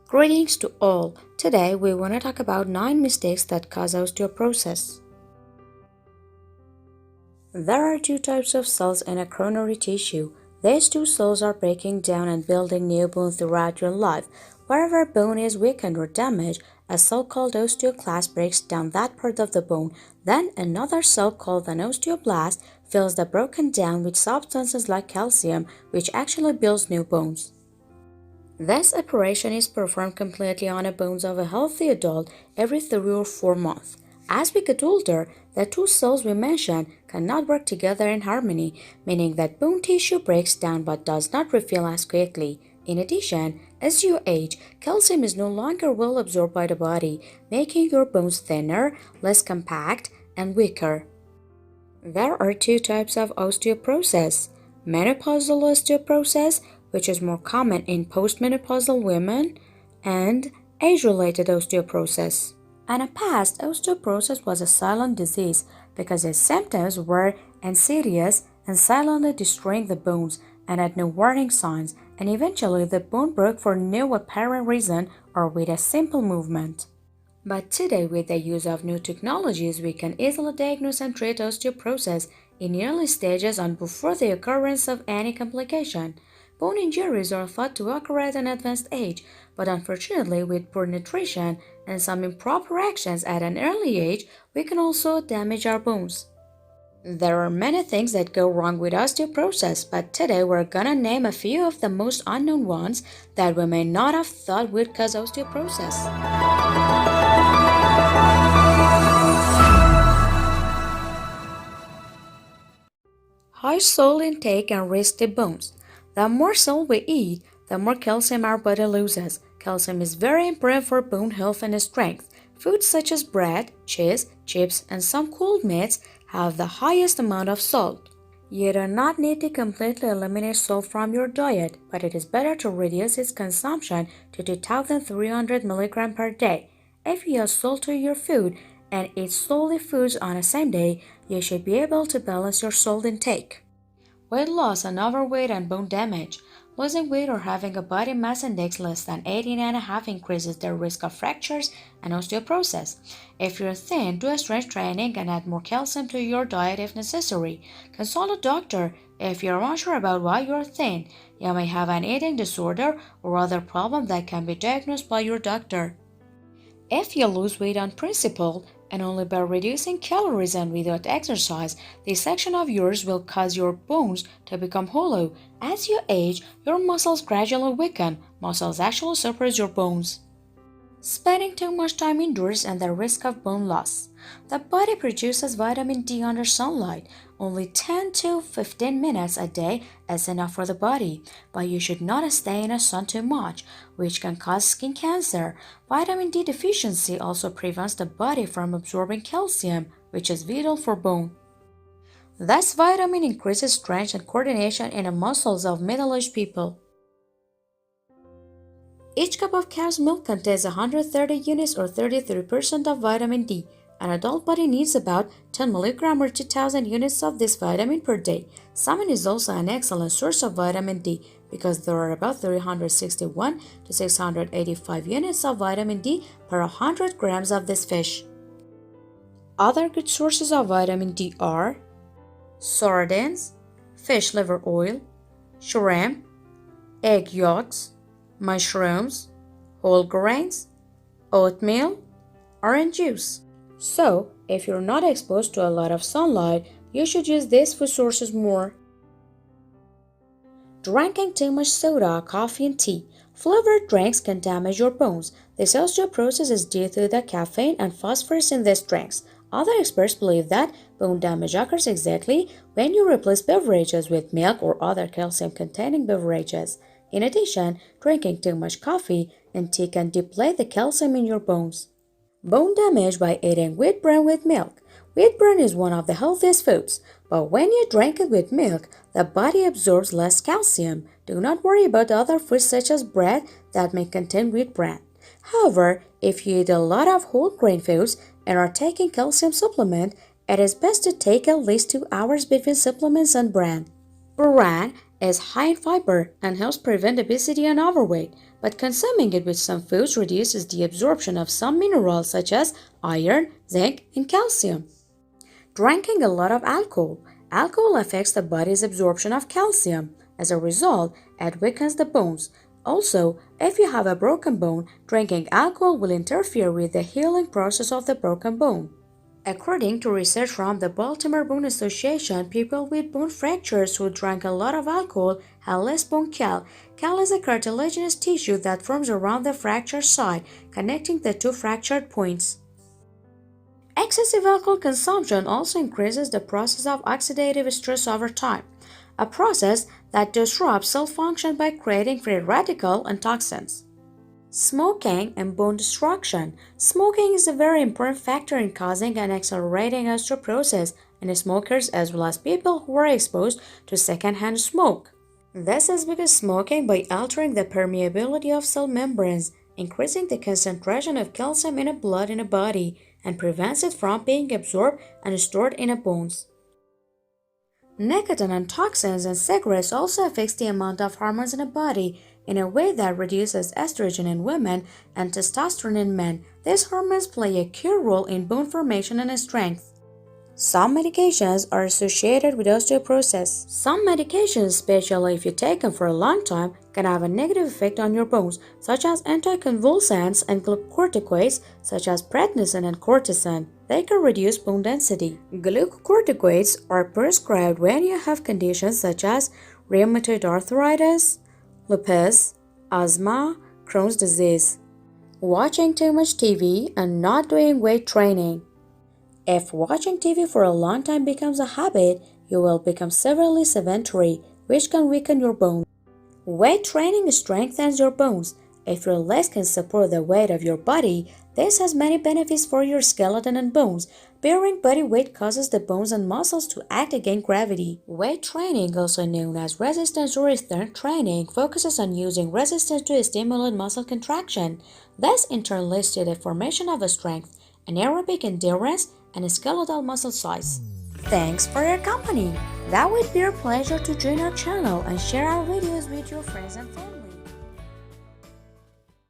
Greetings to all. Today we want to talk about 9 mistakes that cause osteoporosis. There are two types of cells in a coronary tissue. These two cells are breaking down and building new bone throughout your life. Wherever bone is weakened or damaged, a cell called osteoclast breaks down that part of the bone. Then another cell called an osteoblast fills the broken down with substances like calcium, which actually builds new bones. This operation is performed completely on the bones of a healthy adult every 3 or 4 months. As we get older, the two cells we mentioned cannot work together in harmony, meaning that bone tissue breaks down but does not refill as quickly. In addition, as you age, calcium is no longer well absorbed by the body, making your bones thinner, less compact, and weaker. There are two types of osteoporosis: menopausal osteoporosis, which is more common in postmenopausal women, and age-related osteoporosis. In the past, osteoporosis was a silent disease because its symptoms were insidious and silently destroying the bones and had no warning signs, and eventually the bone broke for no apparent reason or with a simple movement. But today, with the use of new technologies, we can easily diagnose and treat osteoporosis in early stages and before the occurrence of any complication. Bone injuries are thought to occur at an advanced age, but unfortunately, with poor nutrition and some improper actions at an early age, we can also damage our bones. There are many things that go wrong with osteoporosis, but today we're gonna name a few of the most unknown ones that we may not have thought would cause osteoporosis. High salt intake and risky bones. The more salt we eat, the more calcium our body loses. Calcium is very important for bone health and strength. Foods such as bread, cheese, chips, and some cold meats have the highest amount of salt. You do not need to completely eliminate salt from your diet, but it is better to reduce its consumption to 2,300 mg per day. If you add salt to your food and eat salty foods on the same day, you should be able to balance your salt intake. Weight loss and overweight and bone damage. Losing weight or having a body mass index less than 18.5 increases the risk of fractures and osteoporosis. If you're thin, do a strength training and add more calcium to your diet if necessary. Consult a doctor if you're unsure about why you're thin. You may have an eating disorder or other problem that can be diagnosed by your doctor. If you lose weight on principle and only by reducing calories and without exercise, this section of yours will cause your bones to become hollow. As you age, your muscles gradually weaken. Muscles actually support your bones. Spending too much time indoors and the risk of bone loss. The body produces vitamin D under sunlight. Only 10 to 15 minutes a day is enough for the body, but you should not stay in the sun too much, which can cause skin cancer. Vitamin D deficiency also prevents the body from absorbing calcium, which is vital for bone. This vitamin increases strength and coordination in the muscles of middle-aged people. Each cup of cow's milk contains 130 units or 33% of vitamin D. An adult body needs about 10 mg or 2,000 units of this vitamin per day. Salmon is also an excellent source of vitamin D because there are about 361 to 685 units of vitamin D per 100 grams of this fish. Other good sources of vitamin D are sardines, fish liver oil, shrimp, egg yolks, mushrooms, whole grains, oatmeal, orange juice. So, if you're not exposed to a lot of sunlight, you should use these food sources more. Drinking too much soda, coffee, and tea. Flavored drinks can damage your bones. This osteoporosis is due to the caffeine and phosphorus in these drinks. Other experts believe that bone damage occurs exactly when you replace beverages with milk or other calcium-containing beverages. In addition, drinking too much coffee and tea can deplete the calcium in your bones. Bone damage by eating wheat bran with milk. Wheat bran is one of the healthiest foods, but when you drink it with milk, the body absorbs less calcium. Do not worry about other foods such as bread that may contain wheat bran. However, if you eat a lot of whole grain foods and are taking calcium supplement, it is best to take at least 2 hours between supplements and bran. Bran is high in fiber and helps prevent obesity and overweight, but consuming it with some foods reduces the absorption of some minerals such as iron, zinc, and calcium. Drinking a lot of alcohol. Alcohol affects the body's absorption of calcium. As a result, it weakens the bones. Also, if you have a broken bone, drinking alcohol will interfere with the healing process of the broken bone. According to research from the Baltimore Bone Association, people with bone fractures who drank a lot of alcohol had less bone cal. Cal is a cartilaginous tissue that forms around the fractured site, connecting the two fractured points. Excessive alcohol consumption also increases the process of oxidative stress over time, a process that disrupts cell function by creating free radicals and toxins. Smoking and bone destruction. Smoking is a very important factor in causing and accelerating osteoporosis in smokers as well as people who are exposed to secondhand smoke. This is because smoking, by altering the permeability of cell membranes, increasing the concentration of calcium in the blood in the body, and prevents it from being absorbed and stored in the bones. Nicotine and toxins in cigarettes also affects the amount of hormones in the body in a way that reduces estrogen in women and testosterone in men. These hormones play a key role in bone formation and strength. Some medications are associated with osteoporosis. Some medications, especially if you take them for a long time, can have a negative effect on your bones, such as anticonvulsants and glucocorticoids, such as prednisone and cortisone. They can reduce bone density. Glucocorticoids are prescribed when you have conditions such as rheumatoid arthritis, lupus, asthma, Crohn's disease. Watching too much TV and not doing weight training. If watching TV for a long time becomes a habit, you will become severely sedentary, which can weaken your bones. Weight training strengthens your bones. If your legs can support the weight of your body, this has many benefits for your skeleton and bones. Bearing body weight causes the bones and muscles to act against gravity. Weight training, also known as resistance or strength training, focuses on using resistance to stimulate muscle contraction. This in turn leads to the formation of a strength, anaerobic endurance, and skeletal muscle size. Thanks for your company. That would be a pleasure to join our channel and share our videos with your friends and family.